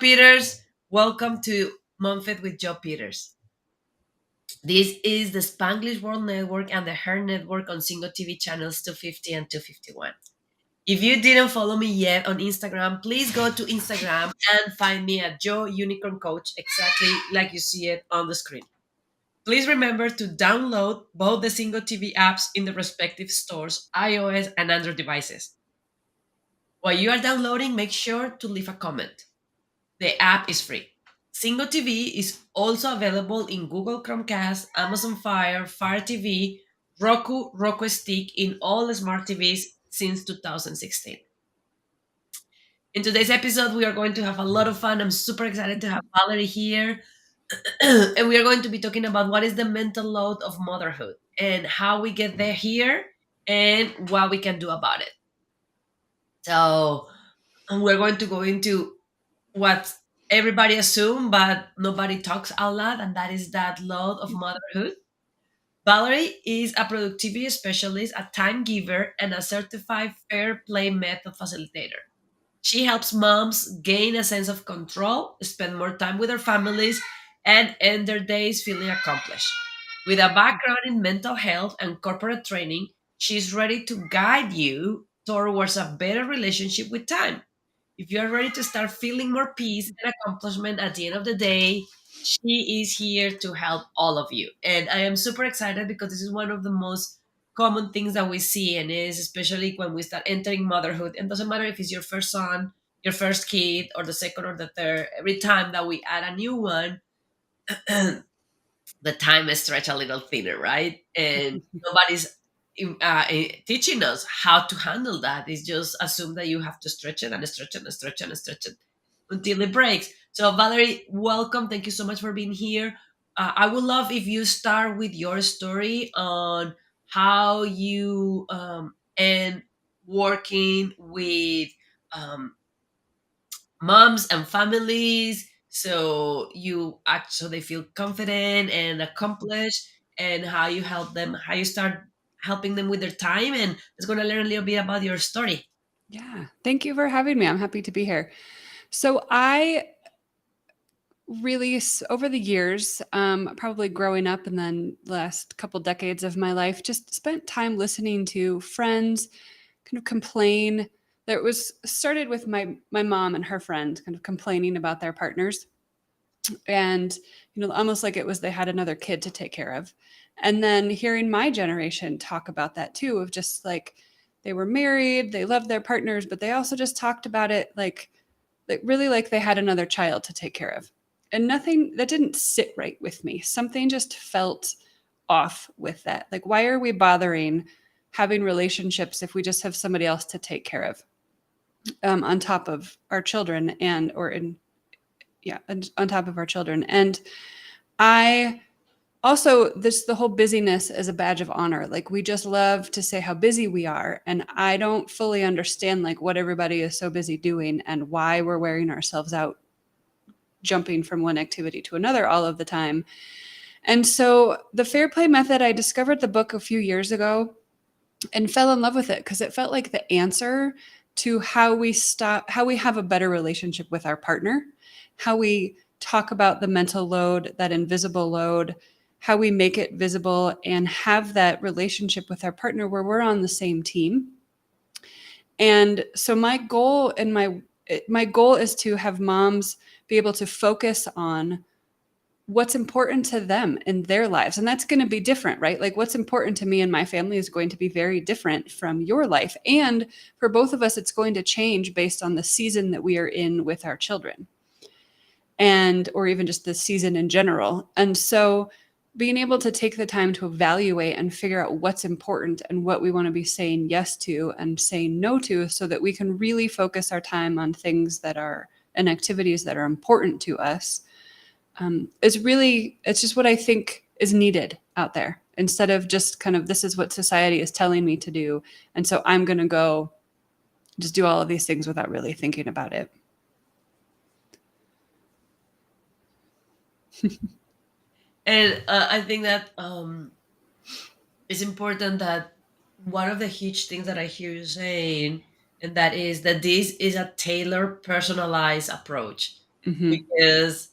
Peters. Welcome to MomFit with Joe Peters. This is the Spanglish World Network and the Her Network on single TV channels 250 and 251. If you didn't follow me yet on Instagram, please go to Instagram and find me at Joe Unicorn Coach, exactly like you see it on the screen. Please remember to download both the single TV apps in the respective stores, iOS and Android devices. While you are downloading, make sure to leave a comment. The app is free. Single TV is also available in Google Chromecast, Amazon Fire, Fire TV, Roku Stick in all smart TVs since 2016. In today's episode, we are going to have a lot of fun. I'm super excited to have Valerie here. And we are going to be talking about what is the mental load of motherhood and how we get there here and what we can do about it. So, we're going to go into what everybody assume but nobody talks out loud, and that is that load of motherhood. Valerie is a productivity specialist, a time giver, and a certified fair play method facilitator. She helps moms gain a sense of control, spend more time with their families, and end their days feeling accomplished. With a background in mental health and corporate training, she's ready to guide you towards a better relationship with time. If you are ready to start feeling more peace and accomplishment at the end of the day, she is here to help all of you. And I am super excited because this is one of the most common things that we see, and is especially when we start entering motherhood. And doesn't matter if it's your first son, your first kid, or the second or the third. Every time that we add a new one, the time is stretched a little thinner, right? And nobody's teaching us how to handle that. It's just assume that you have to stretch it and stretch it and stretch it and stretch it until it breaks. So, Valerie, welcome. Thank you so much for being here. I would love if you start with your story on how you and working with um, moms and families, so you actually feel confident and accomplished, and how you help them, how you start helping them with their time, and just going to learn a little bit about your story. Yeah. Thank you for having me. I'm happy to be here. So I really, over the years, probably growing up and then last couple decades of my life, just spent time listening to friends kind of complain. That was started with my mom and her friend kind of complaining about their partners, and almost like it was they had another kid to take care of. And then hearing my generation talk about that too, of just like they were married, they loved their partners, but they also just talked about it like really like they had another child to take care of. And nothing that didn't sit right with me. Something just felt off with that. Like, why are we bothering having relationships if we just have somebody else to take care of, on top of our children, and or in yeah, on top of our children. And I also, this the whole busyness as a badge of honor. Like, we just love to say how busy we are, and I don't fully understand like what everybody is so busy doing and why we're wearing ourselves out jumping from one activity to another all of the time. And so the fair play method, I discovered the book a few years ago and fell in love with it because it felt like the answer to how we have a better relationship with our partner, how we talk about the mental load, that invisible load, how we make it visible and have that relationship with our partner where we're on the same team. And so my goal is to have moms be able to focus on what's important to them in their lives. And that's going to be different, right? Like, what's important to me and my family is going to be very different from your life. And for both of us, it's going to change based on the season that we are in with our children, and or even just the season in general. And so being able to take the time to evaluate and figure out what's important and what we want to be saying yes to and saying no to, so that we can really focus our time on things that are and activities that are important to us, it's just what I think is needed out there, instead of just kind of, this is what society is telling me to do, and so I'm going to go just do all of these things without really thinking about it. And I think that it's important that one of the huge things that I hear you saying, and that is that this is a tailored, personalized approach. Mhm. because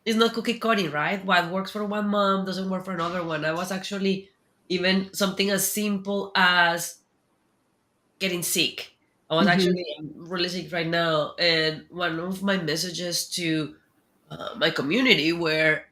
it's not cookie cutting, right? What works for one mom doesn't work for another one. I was actually even something as simple as getting sick. I was Mhm. actually really sick right now, and one of my messages to my community were,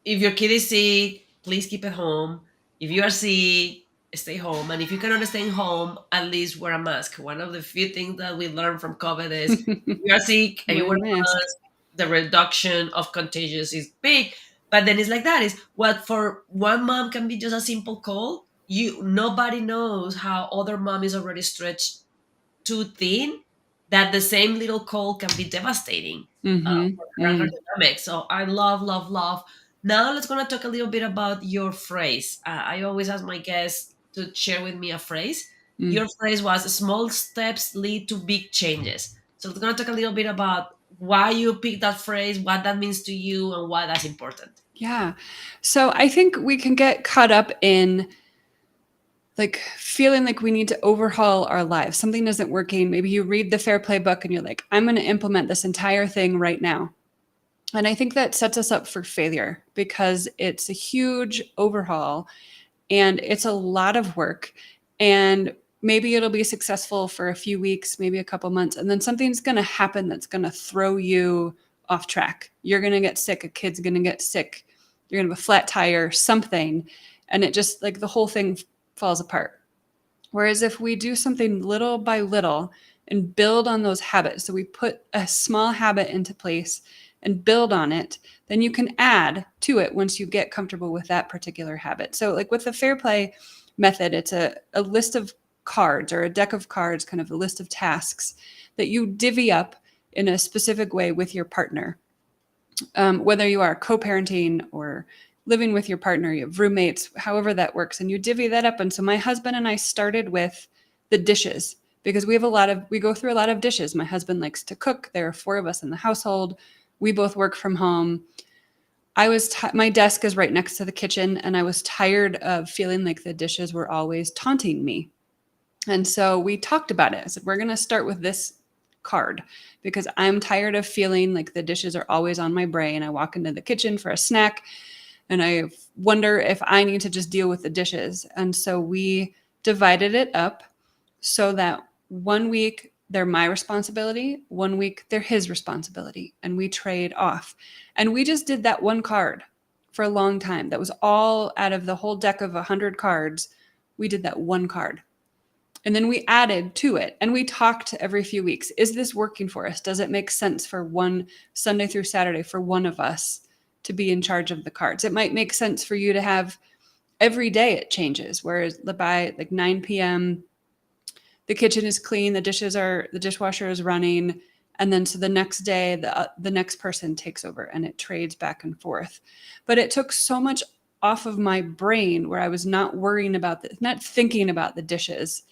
if your kid is sick, please keep it home. If you are sick, stay home. And if you cannot stay home, at least wear a mask. One of the few things that we learned from COVID is, if you are sick and you Wear wear a a mask. mask, the reduction of contagious is big. But then it's like that is what for one mom can be just a simple cold. Nobody knows how other mom is already stretched too thin, that the same little cold can be devastating Mhm. for her and her Mm. dynamics. So I love, love, love. Now let's gonna talk a little bit about your phrase. I always ask my guests to share with me a phrase. Mm. Your phrase was small steps lead to big changes. So we're gonna talk a little bit about why you picked that phrase, what that means to you, and why that's important. Yeah. So I think we can get caught up in like feeling like we need to overhaul our lives. Something isn't working. Maybe you read the Fair Play book and you're like, I'm going to implement this entire thing right now. And I think that sets us up for failure because it's a huge overhaul and it's a lot of work. And maybe it'll be successful for a few weeks, maybe a couple months, and then something's going to happen that's going to throw you off track. You're going to get sick, a kid's going to get sick, you're going to have a flat tire, something, and it just like the whole thing falls apart. Whereas if we do something little by little and build on those habits, so we put a small habit into place and build on it, then you can add to it once you get comfortable with that particular habit. So, like with the Fair Play method, it's a list of cards or a deck of cards, kind of a list of tasks that you divvy up in a specific way with your partner. Whether you are co-parenting or living with your partner, you have roommates, however that works, and you divvy that up. And so my husband and I started with the dishes because we go through a lot of dishes. My husband likes to cook. There are four of us in the household. We both work from home. My desk is right next to the kitchen, and I was tired of feeling like the dishes were always taunting me. And so we talked about it. I said, we're going to start with this card because I'm tired of feeling like the dishes are always on my brain. I walk into the kitchen for a snack and I wonder if I need to just deal with the dishes. And so we divided it up so that one week they're my responsibility, one week they're his responsibility, and we trade off. And we just did that one card for a long time. That was all out of the whole deck of 100 cards. We did that one card. And then we added to it and we talked every few weeks. Is this working for us? Does it make sense for one Sunday through Saturday for one of us to be in charge of the cards? It might make sense for you to have every day it changes, whereas by like 9 p.m., the kitchen is clean, the dishwasher is running. And then so the next day, the next person takes over and it trades back and forth. But it took so much off of my brain where I was not worrying about not thinking about the dishes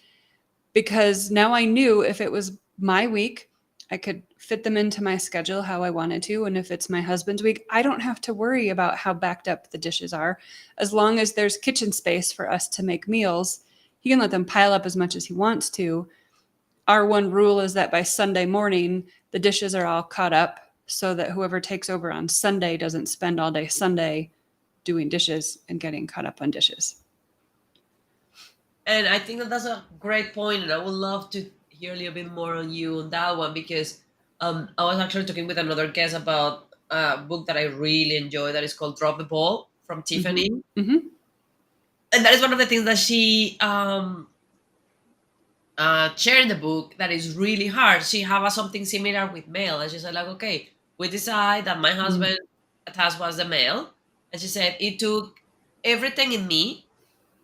because now I knew if it was my week, I could fit them into my schedule how I wanted to. And if it's my husband's week, I don't have to worry about how backed up the dishes are. As long as there's kitchen space for us to make meals, he can let them pile up as much as he wants to. Our one rule is that by Sunday morning, the dishes are all caught up so that whoever takes over on Sunday doesn't spend all day Sunday doing dishes and getting caught up on dishes. And I think that that's a great point, and I would love to hear a little bit more on you on that one because I was actually talking with another guest about a book that I really enjoy that is called Drop the Ball from Mm-hmm. Tiffany, Mm-hmm. and that is one of the things that she shared in the book that is really hard. She have something similar with mail, and she said like, okay, we decide that my husband task was the mail, and she said it took everything in me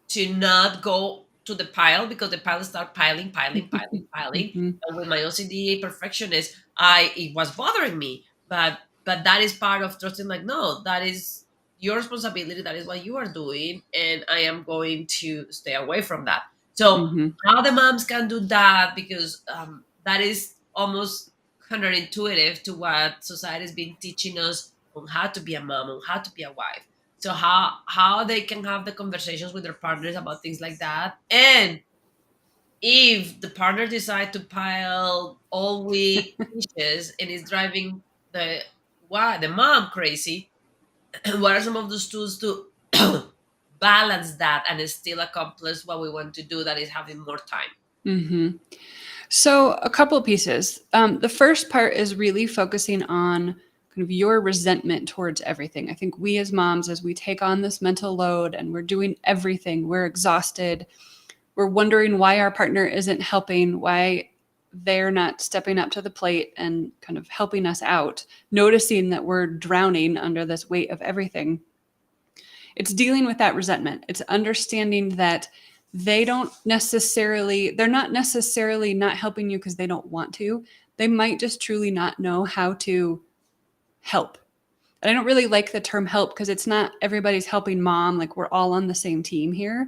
to not go to the pile because the pile start piling, piling, piling, piling. Mm-hmm. And with my OCD perfectionist, I it was bothering me. But that is part of trusting. Like, no, that is your responsibility. That is what you are doing, and I am going to stay away from that. So Mm-hmm. how the moms can do that because that is almost counterintuitive to what society has been teaching us on how to be a mom, on how to be a wife. So how they can have the conversations with their partners about things like that, and if the partner decide to pile all week dishes and is driving the why the mom crazy. What are some of those tools to balance that and still accomplish what we want to do, that is having more time? Hmm. So, a couple pieces. The first part is really focusing on kind of your resentment towards everything. I think we as moms, as we take on this mental load and we're doing everything, we're exhausted, we're wondering why our partner isn't helping, why they're not stepping up to the plate and kind of helping us out, noticing that we're drowning under this weight of everything. It's dealing with that resentment. It's understanding that they're not necessarily not helping you because they don't want to. They might just truly not know how to help. And I don't really like the term help because it's not everybody's helping mom. Like we're all on the same team here,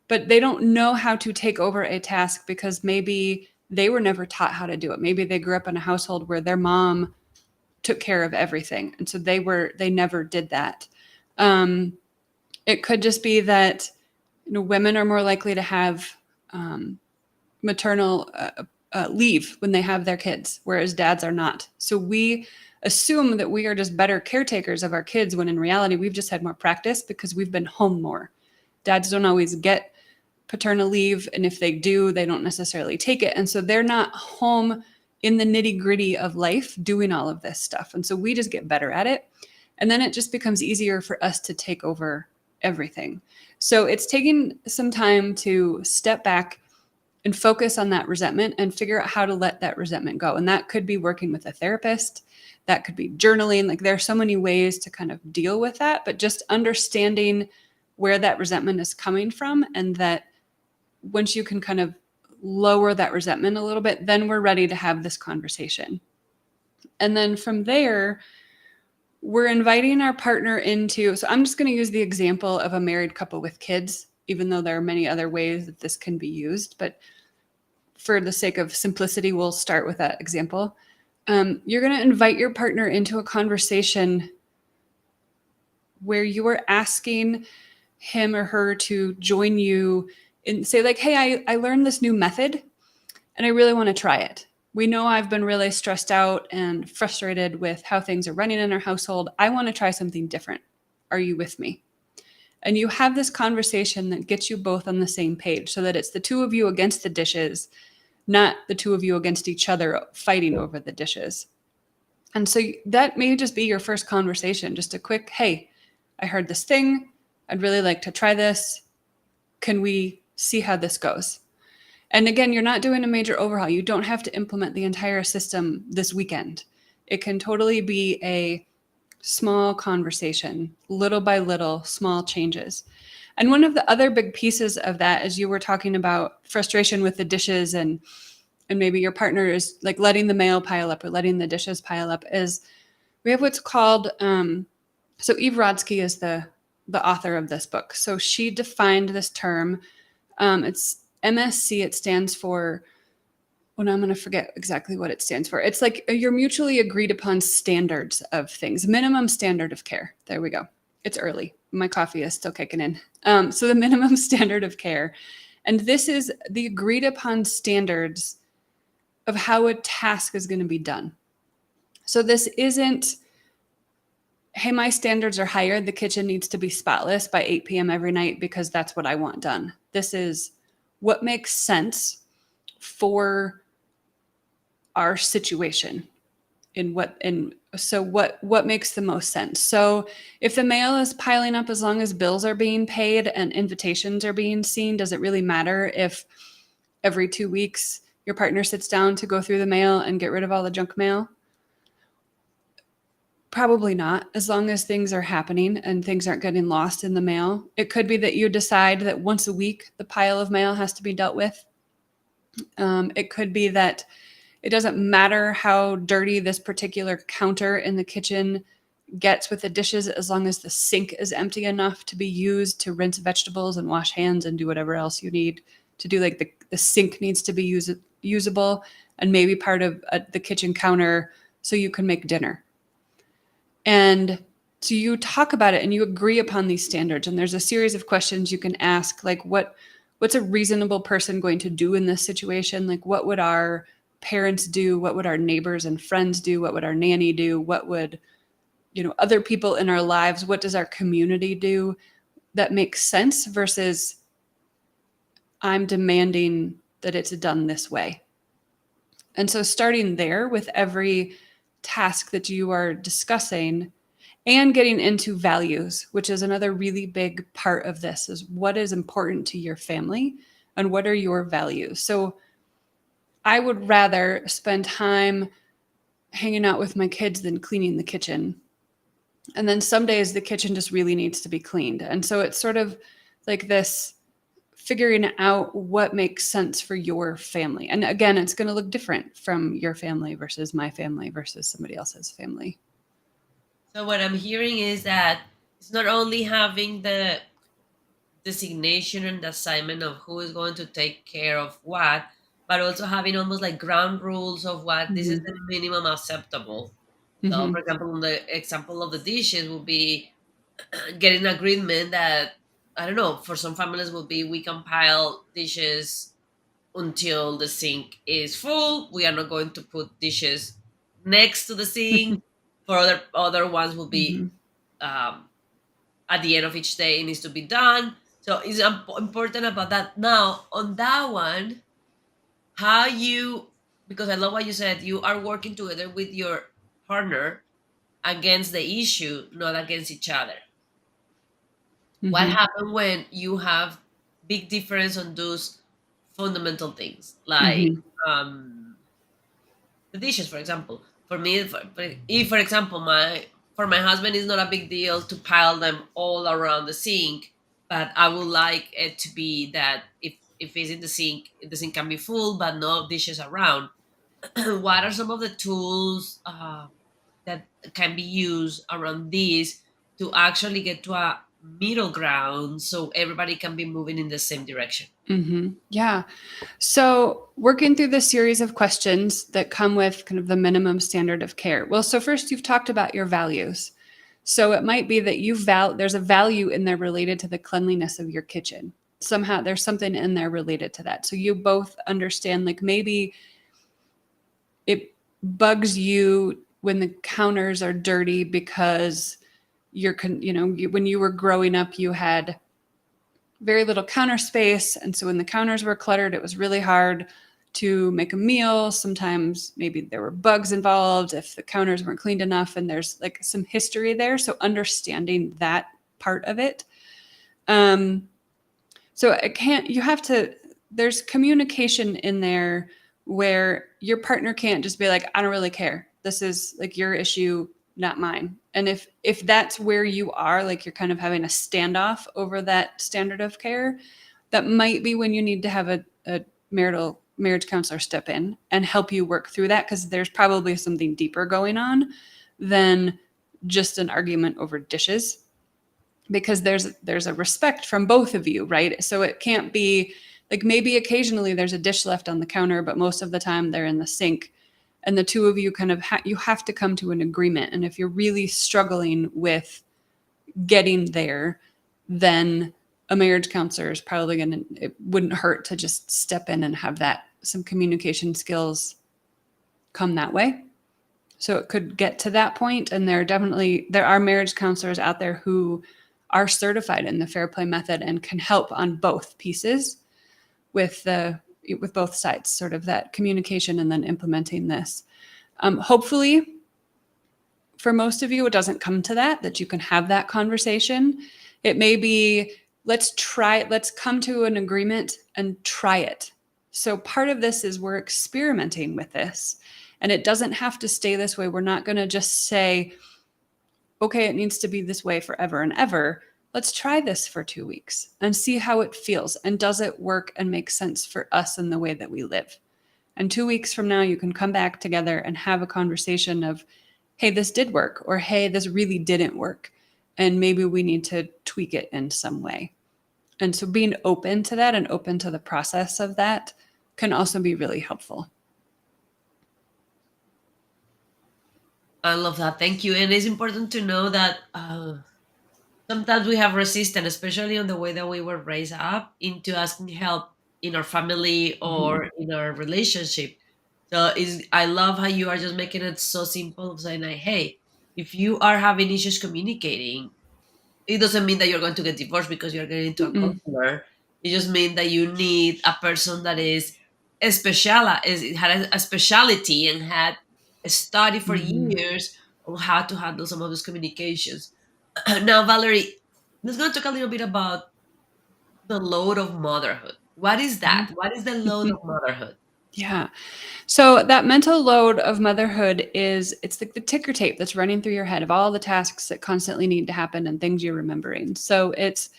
but they don't know how to take over a task because maybe they were never taught how to do it. Maybe they grew up in a household where their mom took care of everything. And so they never did that. Um, it could just be that women are more likely to have um, maternal leave when they have their kids, whereas dads are not. So we assume that we are just better caretakers of our kids when in reality we've just had more practice because we've been home more. Dads don't always get paternal leave, and if they do, they don't necessarily take it. And so they're not home in the nitty-gritty of life doing all of this stuff. And so we just get better at it. And then it just becomes easier for us to take over everything. So it's taking some time to step back and focus on that resentment and figure out how to let that resentment go. And that could be working with a therapist, that could be journaling. Like there are so many ways to kind of deal with that, but just understanding where that resentment is coming from, and that once you can kind of lower that resentment a little bit, then we're ready to have this conversation. And then from there, we're inviting our partner into, so I'm just going to use the example of a married couple with kids, even though there are many other ways that this can be used. But for the sake of simplicity, we'll start with that example. You're going to invite your partner into a conversation where you are asking him or her to join you and say like, hey, I learned this new method and I really want to try it. We know I've been really stressed out and frustrated with how things are running in our household. I want to try something different. Are you with me? And you have this conversation that gets you both on the same page so that it's the two of you against the dishes, not the two of you against each other fighting over the dishes. And so that may just be your first conversation, just a quick, hey, I heard this thing. I'd really like to try this. Can we see how this goes? And again, you're not doing a major overhaul. You don't have to implement the entire system this weekend. It can totally be a small conversation, little by little, small changes. And one of the other big pieces of that, as you were talking about frustration with the dishes and maybe your partner is like letting the mail pile up or letting the dishes pile up, is we have what's called so Eve Rodsky is the author of this book. So she defined this term. It's MSC. It stands for, well, now I'm going to forget exactly what it stands for. It's like your mutually agreed upon standards of things, minimum standard of care. There we go. It's early. My coffee is still kicking in. So the minimum standard of care. And this is the agreed upon standards of how a task is going to be done. So this isn't, hey, my standards are higher. The kitchen needs to be spotless by 8 p.m. every night because that's what I want done. This is what makes sense for our situation what makes the most sense. So if the mail is piling up, as long as bills are being paid and invitations are being seen, does it really matter if every 2 weeks your partner sits down to go through the mail and get rid of all the junk mail? Probably not, as long as things are happening and things aren't getting lost in the mail. It could be that you decide that once a week the pile of mail has to be dealt with. It could be that it doesn't matter how dirty this particular counter in the kitchen gets with the dishes, as long as the sink is empty enough to be used to rinse vegetables and wash hands and do whatever else you need to do. Like the sink needs to be usable and maybe part of the kitchen counter so you can make dinner. And so you talk about it and you agree upon these standards. And there's a series of questions you can ask, like what's a reasonable person going to do in this situation? Like what would our parents do? What would our neighbors and friends do? What would our nanny do? What would, other people in our lives, what does our community do that makes sense versus I'm demanding that it's done this way. And so starting there with every task that you are discussing and getting into values, which is another really big part of this, is what is important to your family and what are your values. So I would rather spend time hanging out with my kids than cleaning the kitchen. And then some days the kitchen just really needs to be cleaned. And so it's sort of like this figuring out what makes sense for your family. And again, it's going to look different from your family versus my family versus somebody else's family. So what I'm hearing is that it's not only having the designation and the assignment of who is going to take care of what, but also having almost like ground rules of what this is Mm-hmm. the minimum acceptable. So, Mm-hmm. for example, in the example of the dishes will be getting agreement that, I don't know, for some families will be we can pile dishes until the sink is full. We are not going to put dishes next to the sink. For other ones will be Mm-hmm. um, at the end of each day it needs to be done. So it's important about that. Now on that one, how you, because I love what you said, you are working together with your partner against the issue, not against each other. What Mm-hmm. happens when you have big difference on those fundamental things like Mm-hmm. um the dishes, for example. For me, if for example my for my husband it's not a big deal to pile them all around the sink, but I would like it to be that if it's in the sink can be full but no dishes around. What are some of the tools that can be used around this to actually get to a middle ground so everybody can be moving in the same direction? Mm-hmm. Yeah. So, working through the series of questions that come with kind of the minimum standard of care. Well, so first you've talked about your values. So, it might be that there's a value in there related to the cleanliness of your kitchen. Somehow there's something in there related to that. So, you both understand, like maybe it bugs you when the counters are dirty because when you were growing up, you had very little counter space. And so when the counters were cluttered, it was really hard to make a meal. Sometimes maybe there were bugs involved if the counters weren't cleaned enough. And there's like some history there. So understanding that part of it. Um, so it can't, you have to, there's communication in there where your partner can't just be like, I don't really care. This is like your issue, not mine. And if that's where you are, like you're kind of having a standoff over that standard of care, that might be when you need to have a marriage counselor step in and help you work through that because there's probably something deeper going on than just an argument over dishes because there's a respect from both of you, right? So it can't be like maybe occasionally there's a dish left on the counter, but most of the time they're in the sink. And the two of you kind of you have to come to an agreement. And if you're really struggling with getting there, then a marriage counselor is probably going to, it wouldn't hurt to just step in and have that some communication skills come that way. So it could get to that point, and there are marriage counselors out there who are certified in the fair play method and can help on both pieces with both sides, sort of that communication and then implementing this. Hopefully, for most of you, it doesn't come to that you can have that conversation. It may be let's come to an agreement and try it. So part of this is we're experimenting with this, and it doesn't have to stay this way. We're not going to just say, okay, it needs to be this way forever and ever. Let's try this for 2 weeks and see how it feels. And does it work and make sense for us in the way that we live? And 2 weeks from now, you can come back together and have a conversation of, hey, this did work, or hey, this really didn't work. And maybe we need to tweak it in some way. And so being open to that and open to the process of that can also be really helpful. I love that. Thank you. And it's important to know that sometimes we have resistance, especially on the way that we were raised up, into asking help in our family Mhm. or in our relationship. So is I love how you are just making it so simple, saying like, hey, if you are having issues communicating, it doesn't mean that you're going to get divorced because you're getting into a Mm-mm. counselor. It just means that you need a person that is a special, is had a specialty and had studied for Mhm. years on how to handle some of those communications. Now, Valerie, let's go talk a little bit about the load of motherhood. What is that? Mhm. What is the load of motherhood? Yeah. So that mental load of motherhood is it's like the ticker tape that's running through your head of all the tasks that constantly need to happen and things you're remembering. So it's,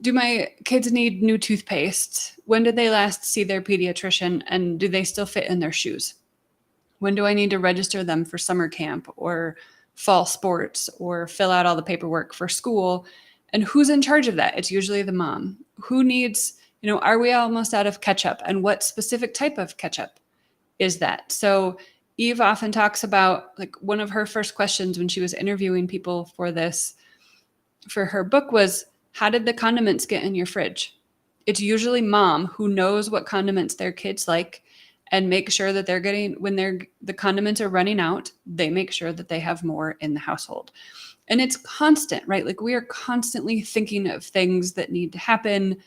do my kids need new toothpaste? When did they last see their pediatrician and do they still fit in their shoes? When do I need to register them for summer camp or fall sports or fill out all the paperwork for school? And who's in charge of that? It's usually the mom. Who needs, are we almost out of ketchup? And what specific type of ketchup is that? So Eve often talks about, like, one of her first questions when she was interviewing people for this, for her book, was, how did the condiments get in your fridge? It's usually mom who knows what condiments their kids like and make sure that they're getting, when the condiments are running out, they make sure that they have more in the household. And it's constant, right? Like, we are constantly thinking of things that need to happen,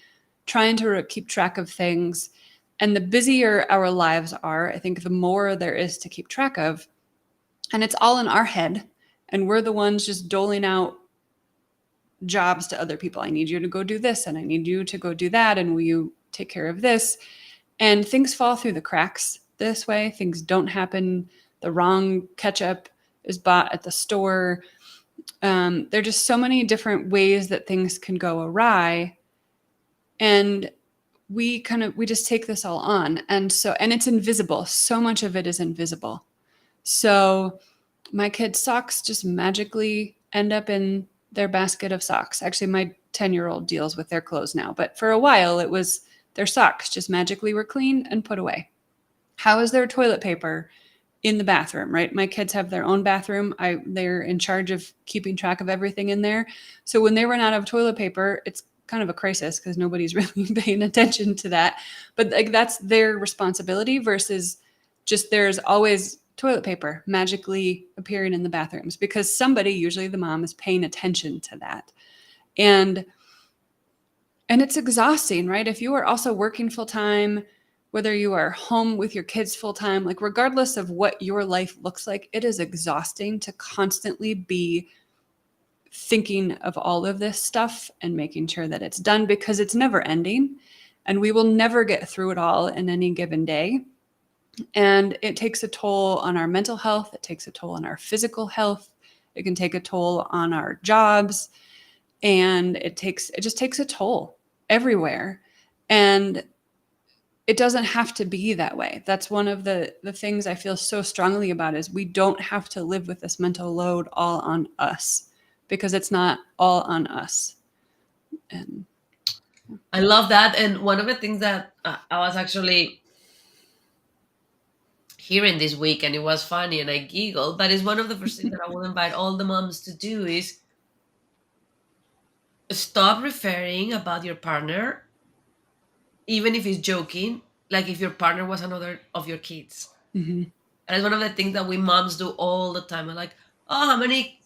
trying to keep track of things. And the busier our lives are, I think the more there is to keep track of. And it's all in our head. And we're the ones just doling out jobs to other people. I need you to go do this, and I need you to go do that. And will you take care of this? And things fall through the cracks this way. Things don't happen. The wrong ketchup is bought at the store. There are just so many different ways that things can go awry. And we just take this all on. And it's invisible. So much of it is invisible. So my kids' socks just magically end up in their basket of socks. Actually, my 10-year-old deals with their clothes now, but for a while it was their socks just magically were clean and put away. How is their toilet paper in the bathroom, right? My kids have their own bathroom. They're in charge of keeping track of everything in there. So when they run out of toilet paper, it's kind of a crisis because nobody's really paying attention to that. But like, that's their responsibility versus just there's always toilet paper magically appearing in the bathrooms because somebody, usually the mom, is paying attention to that. And it's exhausting, right? If you are also working full time, whether you are home with your kids full time, like, regardless of what your life looks like, it is exhausting to constantly be thinking of all of this stuff and making sure that it's done because it's never ending and we will never get through it all in any given day. And it takes a toll on our mental health, it takes a toll on our physical health, it can take a toll on our jobs, and it just takes a toll everywhere. And it doesn't have to be that way. That's one of the things I feel so strongly about, is we don't have to live with this mental load all on us, because it's not all on us. And I love that. And one of the things that I was actually hearing this week, and it was funny, and I giggled, but it's one of the first things that I will invite all the moms to do is stop referring about your partner, even if he's joking, like if your partner was another of your kids. mhm, And it's one of the things that we moms do all the time. We're like, oh, how many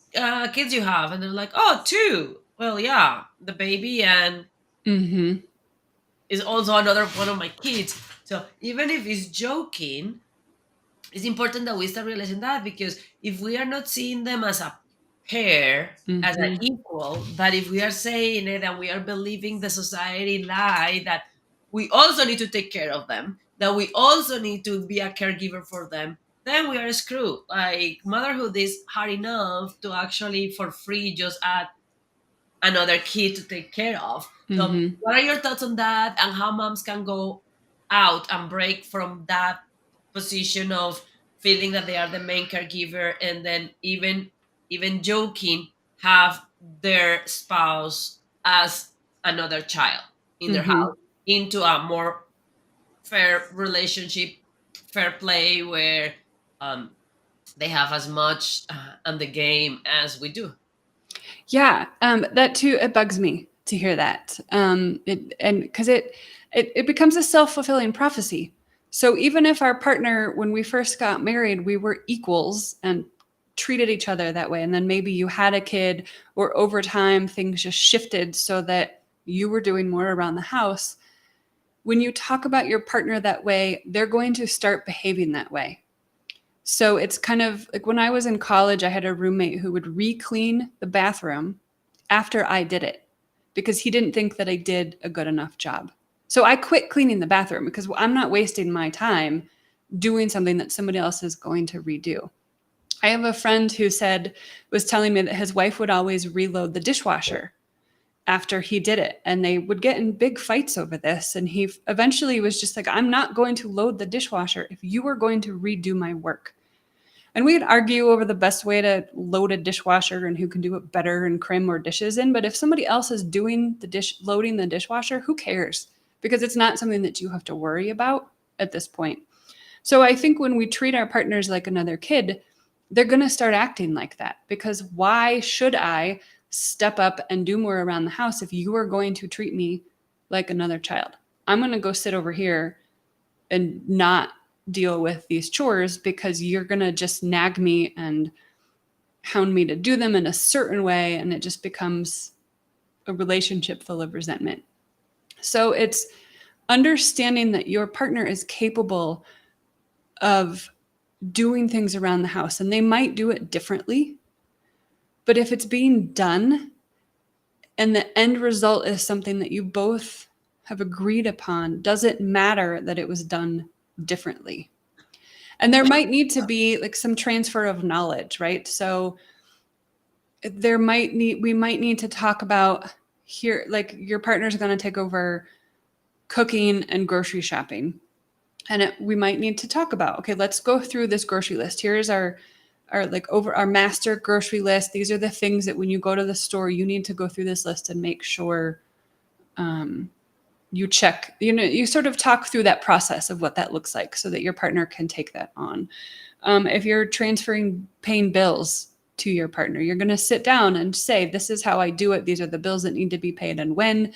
kids you have? And they're like, oh, two. Well, yeah, the baby and mhm, is also another one of my kids. So even if he's joking, it's important that we start realizing that, because if we are not seeing them as a pair, as an mhm, equal, but if we are saying it and we are believing the society lie that we also need to take care of them, that we also need to be a caregiver for them, then we are screwed. Like, motherhood is hard enough to actually for free just add another kid to take care of. So, mhm, what are your thoughts on that, and how moms can go out and break from that position of feeling that they are the main caregiver, and then even joking have their spouse as another child in their mhm. house, into a more fair relationship, fair play, where um, they have as much on the game as we do. Yeah, that too, it bugs me to hear that. It and because it becomes a self-fulfilling prophecy. So even if our partner, when we first got married, we were equals and treated each other that way, and then maybe you had a kid, or over time things just shifted so that you were doing more around the house. When you talk about your partner that way, they're going to start behaving that way. So it's kind of like when I was in college, I had a roommate who would re-clean the bathroom after I did it because he didn't think that I did a good enough job. So I quit cleaning the bathroom because I'm not wasting my time doing something that somebody else is going to redo. I have a friend who was telling me that his wife would always reload the dishwasher after he did it, and they would get in big fights over this. And he eventually was just like, I'm not going to load the dishwasher if you are going to redo my work. And we'd argue over the best way to load a dishwasher and who can do it better and cram more dishes in. But if somebody else is doing loading the dishwasher, who cares? Because it's not something that you have to worry about at this point. So I think when we treat our partners like another kid, they're going to start acting like that, because why should I step up and do more around the house if you are going to treat me like another child? I'm going to go sit over here and not deal with these chores because you're going to just nag me and hound me to do them in a certain way. And it just becomes a relationship full of resentment. So it's understanding that your partner is capable of doing things around the house, and they might do it differently. But if it's being done and the end result is something that you both have agreed upon, does it matter that it was done differently? And there might need to be like some transfer of knowledge, right? So we might need to talk about here, like your partner's going to take over cooking and grocery shopping. And we might need to talk about, okay, let's go through this grocery list. Here's our like over our master grocery list. These are the things that when you go to the store, you need to go through this list and make sure you check, you sort of talk through that process of what that looks like so that your partner can take that on. If you're transferring paying bills to your partner, you're going to sit down and say, this is how I do it. These are the bills that need to be paid and when.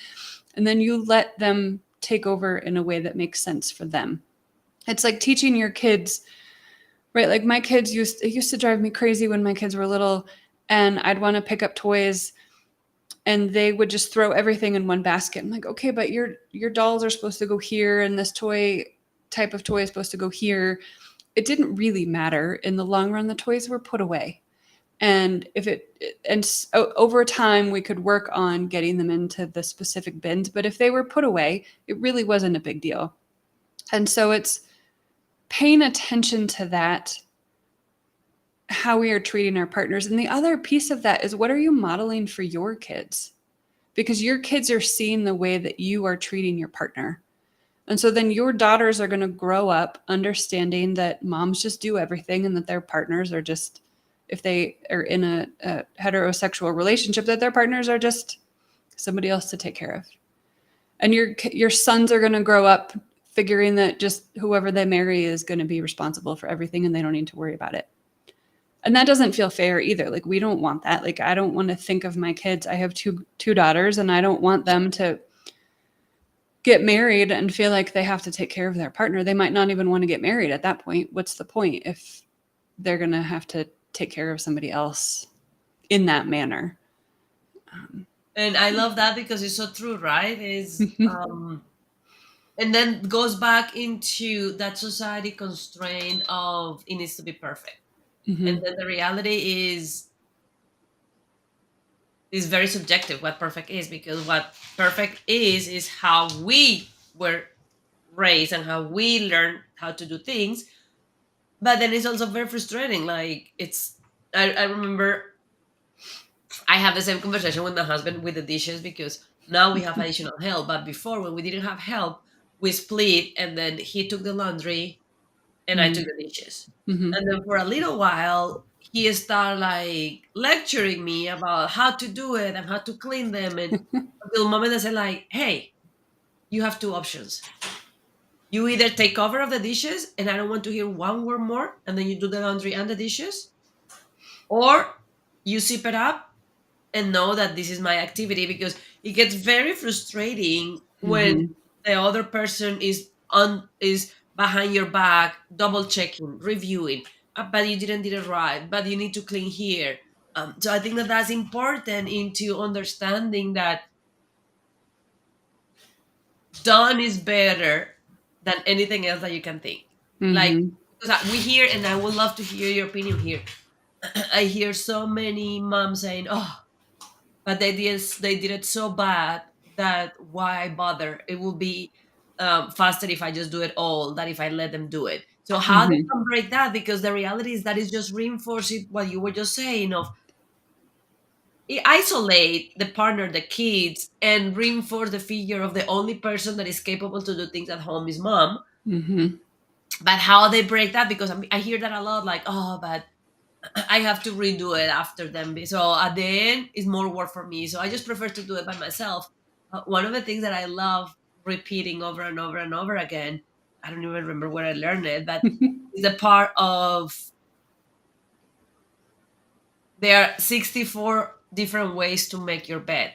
And then you let them take over in a way that makes sense for them. It's like teaching your kids, right? Like my kids it used to drive me crazy when my kids were little, and I'd want to pick up toys and they would just throw everything in one basket. I'm like, okay, but your dolls are supposed to go here and this type of toy is supposed to go here. It didn't really matter. In the long run, the toys were put away. And over time we could work on getting them into the specific bins, but if they were put away, it really wasn't a big deal. And so it's paying attention to that, how we are treating our partners. And the other piece of that is, what are you modeling for your kids? Because your kids are seeing the way that you are treating your partner. And so then your daughters are going to grow up understanding that moms just do everything and that their partners are just, if they are in a heterosexual relationship, that their partners are just somebody else to take care of. And your sons are going to grow up figuring that just whoever they marry is going to be responsible for everything and they don't need to worry about it. And that doesn't feel fair either. Like, we don't want that. Like, I don't want to think of my kids. I have two daughters, and I don't want them to get married and feel like they have to take care of their partner. They might not even want to get married at that point. What's the point if they're going to have to take care of somebody else in that manner? And I love that because it's so true, right? Is and then goes back into that society constraint of it needs to be perfect. And Mhm. then the reality is very subjective what perfect is, because what perfect is how we were raised and how we learn how to do things. But then it's also very frustrating. Like, I remember I have the same conversation with my husband with the dishes, because now we have additional help. But before, when we didn't have help, we split, and then he took the laundry and I took Mhm. the dishes. Mhm. And then for a little while, he started like lecturing me about how to do it and how to clean them. And until the moment I said, like, hey, you have two options. You either take cover of the dishes and I don't want to hear one word more, and then you do the laundry and the dishes, or you zip it up and know that this is my activity, because it gets very frustrating when Mhm. the other person is behind your back, double checking, reviewing. But you didn't did it right. But you need to clean here. So I think that that's important into understanding that done is better than anything else that you can think. Like, Mhm. because we hear, and I would love to hear your opinion here. I hear so many moms saying, "Oh, but they did it so bad that why bother? It will be faster if I just do it all than if I let them do it." So how they Mhm. can break that? Because the reality is that it's just reinforcing what you were just saying of isolate the partner, the kids, and reinforce the figure of the only person that is capable to do things at home is mom. Mhm. But how they break that? Because I hear that a lot, like, oh, but I have to redo it after them. So at the end, it's more work for me. So I just prefer to do it by myself. One of the things that I love repeating over and over and over again, I don't even remember where I learned it, but is the part of there are 64 different ways to make your bed.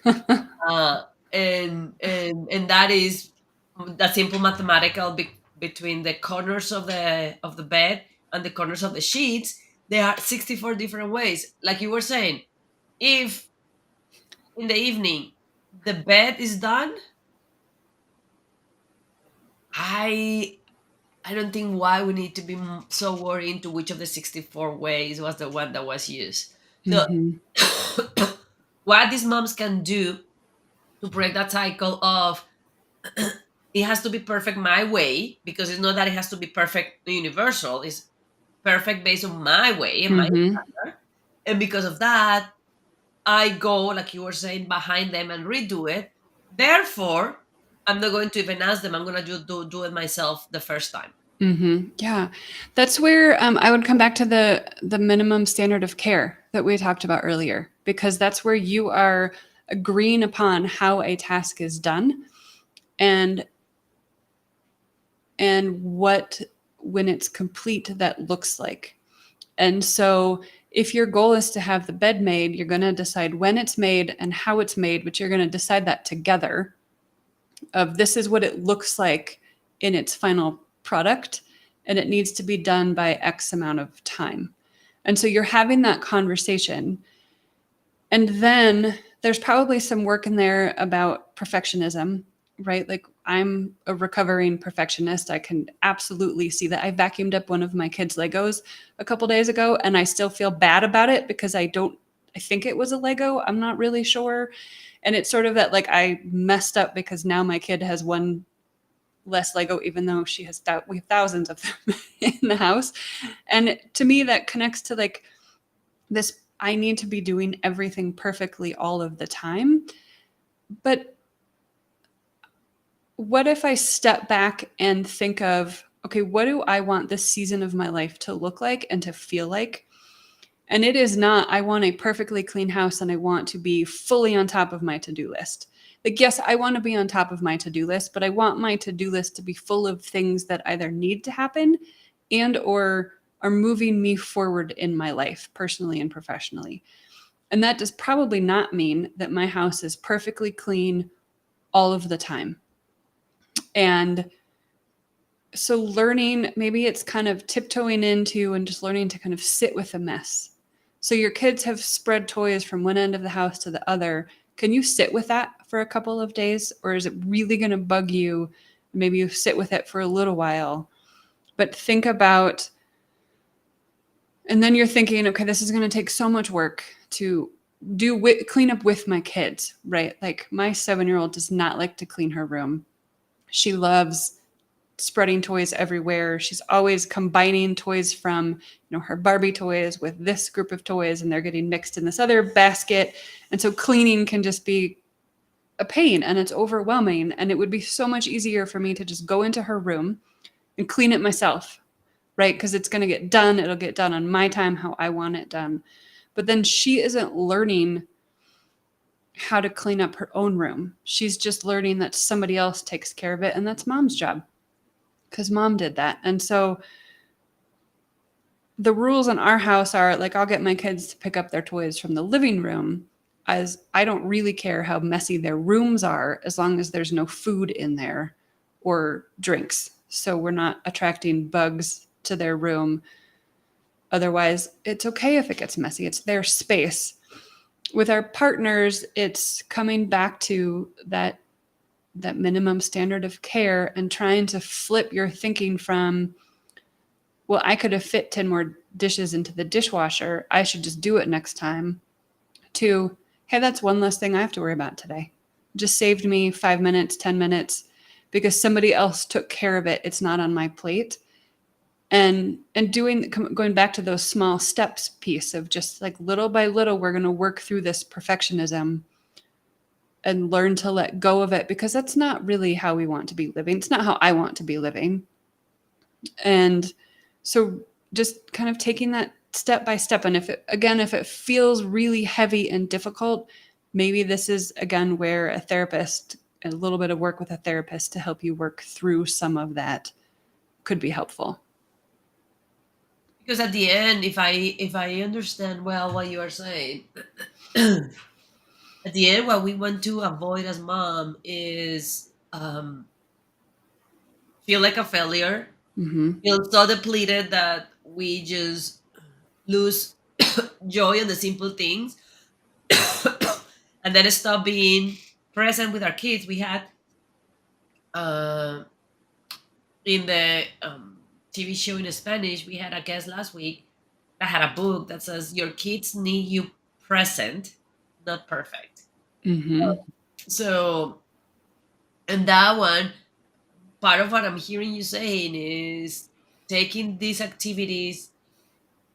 Uh, and that is the simple mathematical between the corners of the bed and the corners of the sheets. There are 64 different ways. Like you were saying, if in the evening the bed is done, i I don't think why we need to be so worried into which of the 64 ways was the one that was used. So Mhm. what these moms can do to break that cycle of it has to be perfect my way, because it's not that it has to be perfect universal, it's perfect based on my way and my Mhm. standard. And because of that, I go, like you were saying, behind them and redo it. Therefore, I'm not going to even ask them. I'm going to do it myself the first time. Yeah, that's where I would come back to the minimum standard of care that we talked about earlier, because that's where you are agreeing upon how a task is done, and what, when it's complete, that looks like. And so, if your goal is to have the bed made, you're going to decide when it's made and how it's made, but you're going to decide that together, of this is what it looks like in its final product, and it needs to be done by X amount of time. And so you're having that conversation. And then there's probably some work in there about perfectionism, right? Like, I'm a recovering perfectionist. I can absolutely see that. I vacuumed up one of my kids' Legos a couple days ago, and I still feel bad about it because I think it was a Lego. I'm not really sure. And it's sort of that, like, I messed up because now my kid has one less Lego, even though we have thousands of them in the house. And to me, that connects to like this, I need to be doing everything perfectly all of the time. But what if I step back and think of, okay, what do I want this season of my life to look like and to feel like? And it is not, I want a perfectly clean house and I want to be fully on top of my to do list. Like, yes, I want to be on top of my to do list, but I want my to do list to be full of things that either need to happen and or are moving me forward in my life, personally and professionally. And that does probably not mean that my house is perfectly clean all of the time. And so, learning, maybe it's kind of tiptoeing into and just learning to kind of sit with a mess. So, your kids have spread toys from one end of the house to the other. Can you sit with that for a couple of days? Or is it really going to bug you? Maybe you sit with it for a little while, but think about, and then you're thinking, okay, this is going to take so much work to clean up with my kids, right? Like, my 7-year-old does not like to clean her room. She loves spreading toys everywhere. She's always combining toys from, her Barbie toys with this group of toys, and they're getting mixed in this other basket. And so cleaning can just be a pain and it's overwhelming. And it would be so much easier for me to just go into her room and clean it myself, right? Because it's going to get done. It'll get done on my time, how I want it done. But then she isn't learning how to clean up her own room. She's just learning that somebody else takes care of it, and that's mom's job because mom did that. And so the rules in our house are like, I'll get my kids to pick up their toys from the living room, as I don't really care how messy their rooms are as long as there's no food in there or drinks. So we're not attracting bugs to their room. Otherwise, it's okay if it gets messy. It's their space. With our partners, it's coming back to that minimum standard of care and trying to flip your thinking from, well, I could have fit 10 more dishes into the dishwasher. I should just do it next time, to, hey, that's one less thing I have to worry about today. Just saved me 5 minutes, 10 minutes because somebody else took care of it. It's not on my plate. And going back to those small steps piece of just like little by little, we're going to work through this perfectionism and learn to let go of it, because that's not really how we want to be living. It's not how I want to be living. And so just kind of taking that step by step. And if it feels really heavy and difficult, maybe this is again where a little bit of work with a therapist to help you work through some of that could be helpful. Because at the end, if I understand well what you are saying, at the end, what we want to avoid as mom is feel like a failure, Mm-hmm. feel so depleted that we just lose joy in the simple things, and then stop being present with our kids. We had uh, in the TV show in Spanish, we had a guest last week that had a book that says your kids need you present, not perfect. Mm-hmm. So, and that one, part of what I'm hearing you saying is taking these activities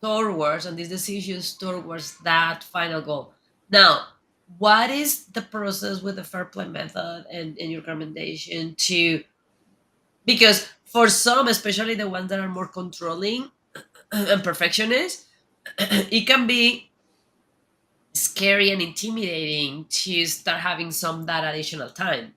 towards and these decisions towards that final goal. Now, what is the process with the fair play method and your recommendation to, because for some, especially the ones that are more controlling and perfectionist, it can be scary and intimidating to start having some that additional time,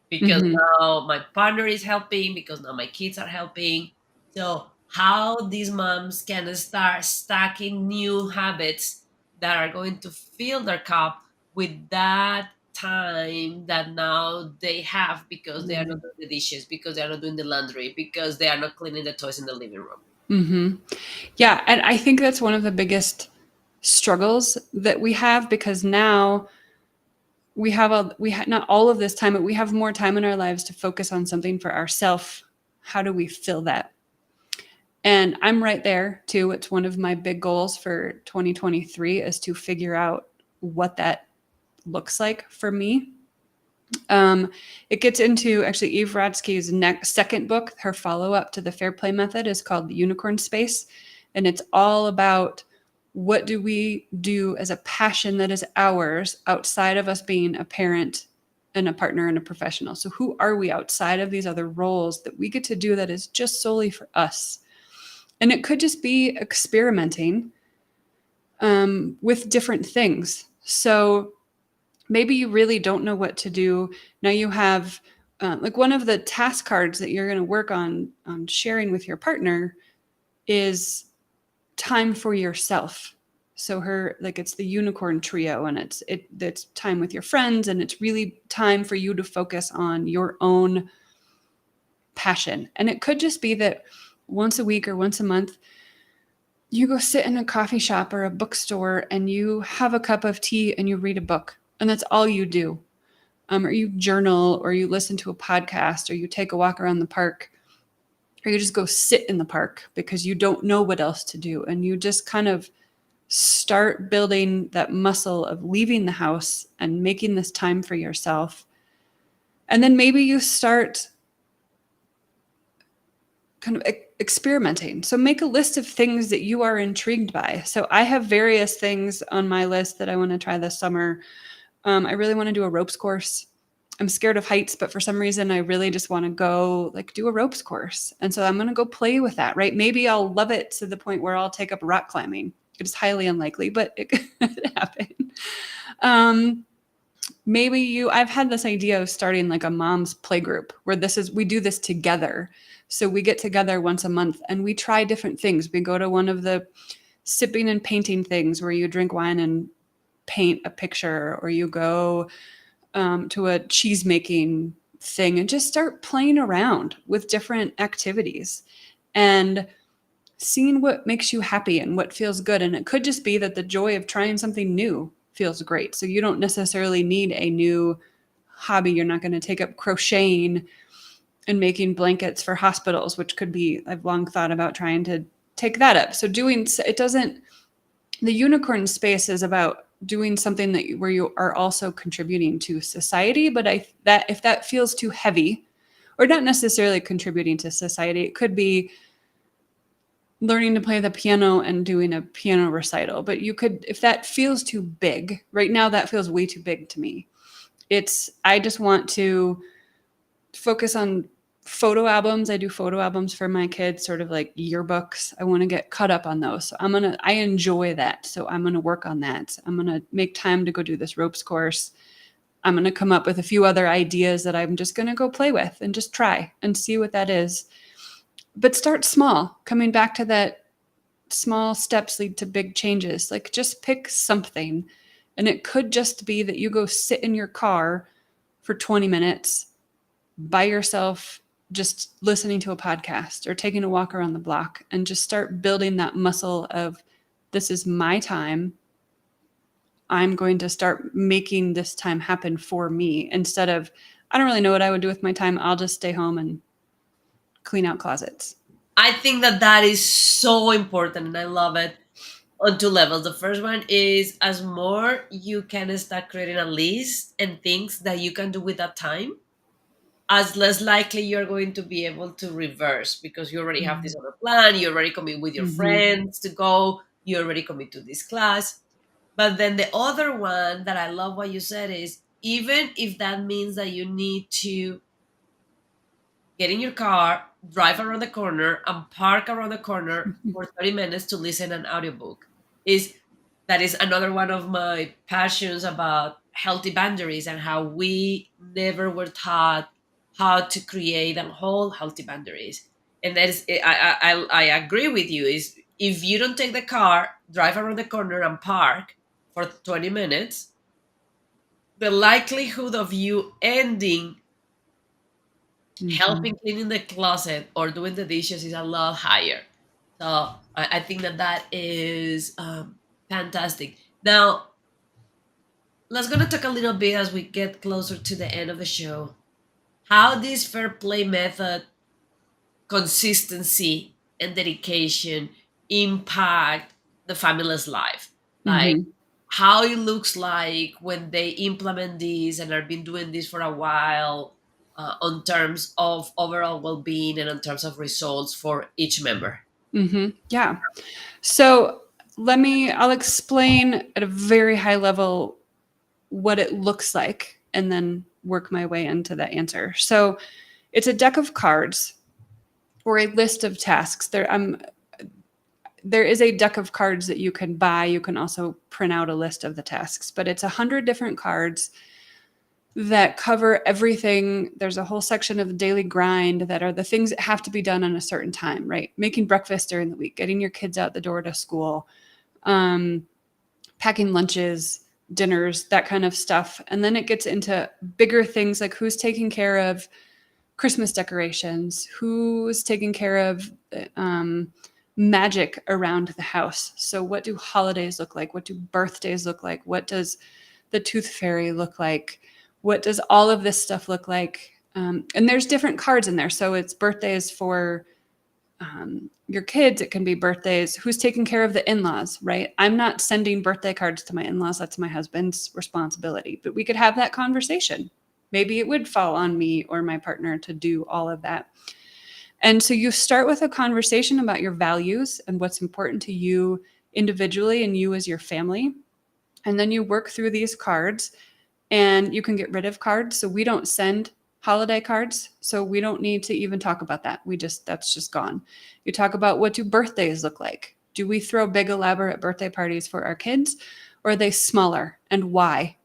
because Mm-hmm. now my partner is helping, because now my kids are helping. So how these moms can start stacking new habits that are going to fill their cup with that time that now they have, because they are not doing the dishes, because they are not doing the laundry, because they are not cleaning the toys in the living room. Mm-hmm. Yeah, and I think that's one of the biggest struggles that we have, because now not all of this time, but we have more time in our lives to focus on something for ourselves. How do we fill that? And I'm right there too. It's one of my big goals for 2023 is to figure out what that looks like for me. Um, it gets into actually Eve Rodsky's second book. Her follow up to the Fair Play Method is called The Unicorn Space. And it's all about what do we do as a passion that is ours outside of us being a parent and a partner and a professional. So, who are we outside of these other roles that we get to do that is just solely for us? And it could just be experimenting with different things. So, maybe you really don't know what to do. Now you have like one of the task cards that you're going to work on sharing with your partner is time for yourself. So her, like, it's the unicorn trio, and it's time with your friends, and it's really time for you to focus on your own passion. And it could just be that once a week or once a month you go sit in a coffee shop or a bookstore and you have a cup of tea and you read a book, and that's all you do. Or you journal, or you listen to a podcast, or you take a walk around the park, or you just go sit in the park because you don't know what else to do. And you just kind of start building that muscle of leaving the house and making this time for yourself. And then maybe you start kind of experimenting. So make a list of things that you are intrigued by. So I have various things on my list that I want to try this summer. I really want to do a ropes course. I'm scared of heights, but for some reason, I really just want to go like do a ropes course. And so I'm going to go play with that, right? Maybe I'll love it to the point where I'll take up rock climbing. It's highly unlikely, but it could happen. Um, I've had this idea of starting like a mom's play group where we do this together. So we get together once a month and we try different things. We go to one of the sipping and painting things where you drink wine and paint a picture, or you go to a cheese making thing and just start playing around with different activities and seeing what makes you happy and what feels good. And it could just be that the joy of trying something new feels great. So you don't necessarily need a new hobby. You're not going to take up crocheting and making blankets for hospitals, which could be, I've long thought about trying to take that up. So doing, it doesn't, the unicorn space is about doing something that where you are also contributing to society. But that if that feels too heavy, or not necessarily contributing to society, it could be learning to play the piano and doing a piano recital. But you could, if that feels too big, right now that feels way too big to me. I just want to focus on photo albums. I do photo albums for my kids, sort of like yearbooks. I want to get caught up on those. So I enjoy that. So I'm going to work on that. I'm going to make time to go do this ropes course. I'm going to come up with a few other ideas that I'm just going to go play with and just try and see what that is. But start small, coming back to that small steps lead to big changes. Like just pick something. And it could just be that you go sit in your car for 20 minutes by yourself, just listening to a podcast or taking a walk around the block, and just start building that muscle of, this is my time. I'm going to start making this time happen for me, instead of, I don't really know what I would do with my time. I'll just stay home and clean out closets. I think that that is so important, and I love it on two levels. The first one is, as more you can start creating a list and things that you can do with that time, as less likely you're going to be able to reverse, because you already have this other plan, you already commit with your Mm-hmm. friends to go, you already commit to this class. But then the other one that I love what you said is, even if that means that you need to get in your car, drive around the corner, and park around the corner for 30 minutes to listen an audiobook. Is That is another one of my passions about healthy boundaries, and how we never were taught how to create and hold healthy boundaries. And that is, I agree with you. Is if you don't take the car, drive around the corner, and park for 20 minutes, the likelihood of you ending Mm-hmm. helping cleaning the closet or doing the dishes is a lot higher. So I think that that is fantastic. Now, let's gonna talk a little bit as we get closer to the end of the show. How this fair play method, consistency, and dedication impact the family's life. Like Mm-hmm. how it looks like when they implement this and have been doing this for a while, on terms of overall well-being and in terms of results for each member. Mm-hmm. Yeah. So I'll explain at a very high level what it looks like and then work my way into the answer. So it's a deck of cards or a list of tasks. There is a deck of cards that you can buy. You can also print out a list of the tasks, but it's 100 different cards that cover everything. There's a whole section of the daily grind that are the things that have to be done on a certain time, right? Making breakfast during the week, getting your kids out the door to school, um, packing lunches, dinners, that kind of stuff. And then it gets into bigger things like who's taking care of Christmas decorations, who's taking care of magic around the house. So, what do holidays look like? What do birthdays look like? What does the tooth fairy look like? What does all of this stuff look like? And there's different cards in there. So, it's birthdays for your kids. It can be birthdays. Who's taking care of the in laws, right? I'm not sending birthday cards to my in laws. That's my husband's responsibility. But we could have that conversation. Maybe it would fall on me or my partner to do all of that. And so you start with a conversation about your values and what's important to you individually and you as your family. And then you work through these cards, and you can get rid of cards. So we don't send holiday cards. So we don't need to even talk about that. That's just gone. You talk about, what do birthdays look like? Do we throw big elaborate birthday parties for our kids, or are they smaller, and why?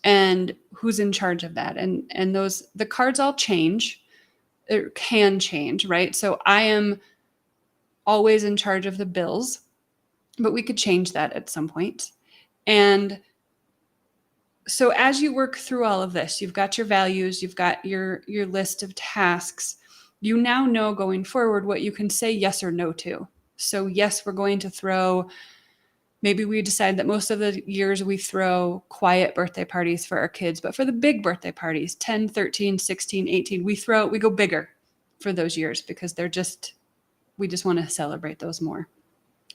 And who's in charge of that? And the cards all change. It can change, right? So I am always in charge of the bills, but we could change that at some point. And So as you work through all of this, you've got your values, you've got your list of tasks. You now know going forward what you can say yes or no to. So yes, we're going to throw, maybe we decide that most of the years we throw quiet birthday parties for our kids, but for the big birthday parties, 10, 13, 16, 18, we go bigger for those years because we just want to celebrate those more.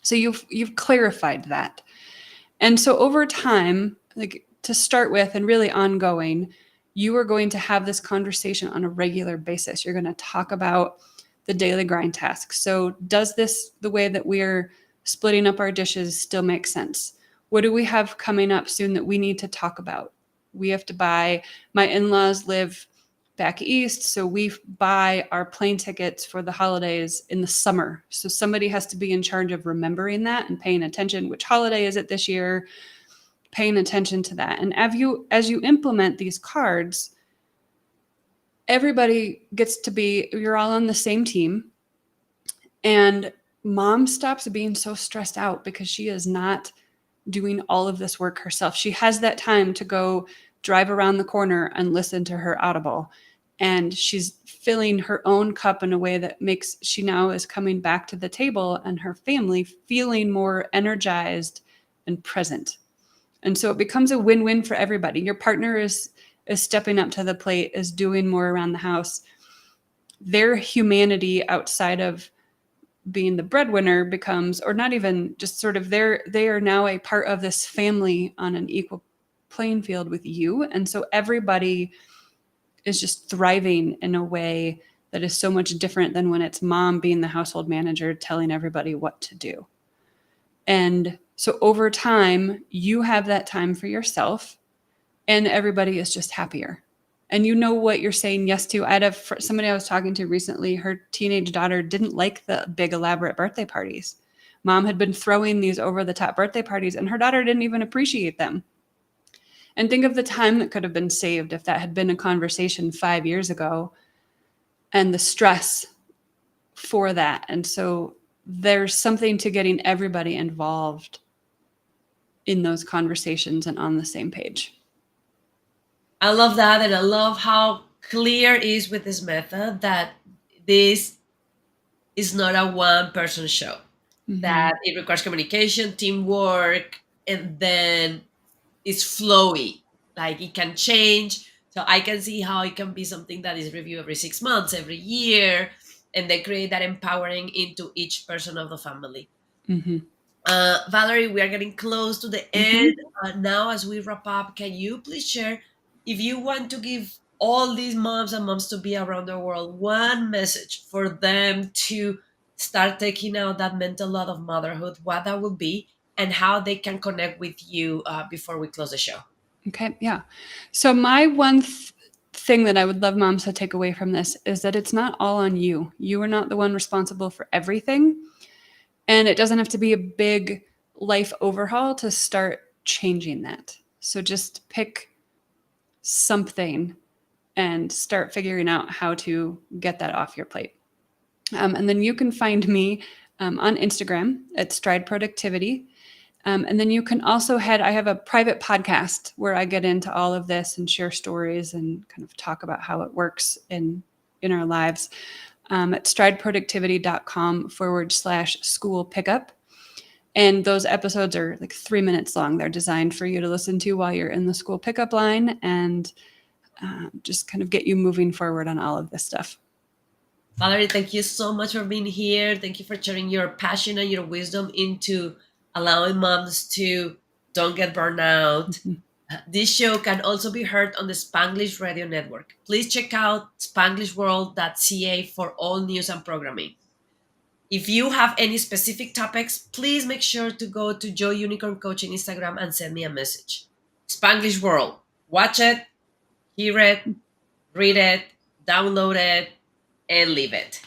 So you've clarified that. And so over time, like to start with and really ongoing, you are going to have this conversation on a regular basis. You're going to talk about the daily grind tasks. So does this, the way that we're splitting up our dishes, still make sense? What do we have coming up soon that we need to talk about? We have to buy, my in-laws live back east, so we buy our plane tickets for the holidays in the summer. So somebody has to be in charge of remembering that and paying attention. Which holiday is it this year? Paying attention to that. And as you implement these cards, everybody gets to be, you're all on the same team. And mom stops being so stressed out because she is not doing all of this work herself. She has that time to go drive around the corner and listen to her Audible. And she's filling her own cup in a way that makes, she now is coming back to the table and her family feeling more energized and present. And so it becomes a win-win for everybody. Your partner is stepping up to the plate, is doing more around the house. Their humanity outside of being the breadwinner becomes, or not even just sort of they are now a part of this family on an equal playing field with you. And so everybody is just thriving in a way that is so much different than when it's mom being the household manager telling everybody what to do. And so over time, you have that time for yourself and everybody is just happier. And you know what you're saying yes to. I had somebody I was talking to recently, her teenage daughter didn't like the big elaborate birthday parties. Mom had been throwing these over the top birthday parties and her daughter didn't even appreciate them. And think of the time that could have been saved if that had been a conversation 5 years ago and the stress for that. And so there's something to getting everybody involved in those conversations and on the same page. I love that, and I love how clear it is with this method that this is not a one person show, Mm-hmm. that it requires communication, teamwork, and then it's flowy. Like it can change. So I can see how it can be something that is reviewed every 6 months, every year, and they create that empowering into each person of the family. Mm-hmm. Valerie, we are getting close to the end. Mm-hmm. Now, as we wrap up, can you please share, if you want to give all these moms and moms to be around the world one message for them to start taking out that mental load of motherhood, what that will be, and how they can connect with you before we close the show? Okay. Yeah. So my one thing that I would love moms to take away from this is that it's not all on you. You are not the one responsible for everything. And it doesn't have to be a big life overhaul to start changing that. So just pick something and start figuring out how to get that off your plate. And then you can find me on Instagram at Stride Productivity. And then you can also I have a private podcast where I get into all of this and share stories and kind of talk about how it works in our lives at strideproductivity.com/school pickup. And those episodes are like 3 minutes long. They're designed for you to listen to while you're in the school pickup line and just kind of get you moving forward on all of this stuff. Valerie, thank you so much for being here. Thank you for sharing your passion and your wisdom into allowing moms to don't get burned out. Mhm. This show can also be heard on the Spanglish Radio Network. Please check out spanglishworld.ca for all news and programming. If you have any specific topics, please make sure to go to Joe Unicorn Coaching Instagram and send me a message. Spanglish World. Watch it, hear it, read it, download it, and leave it.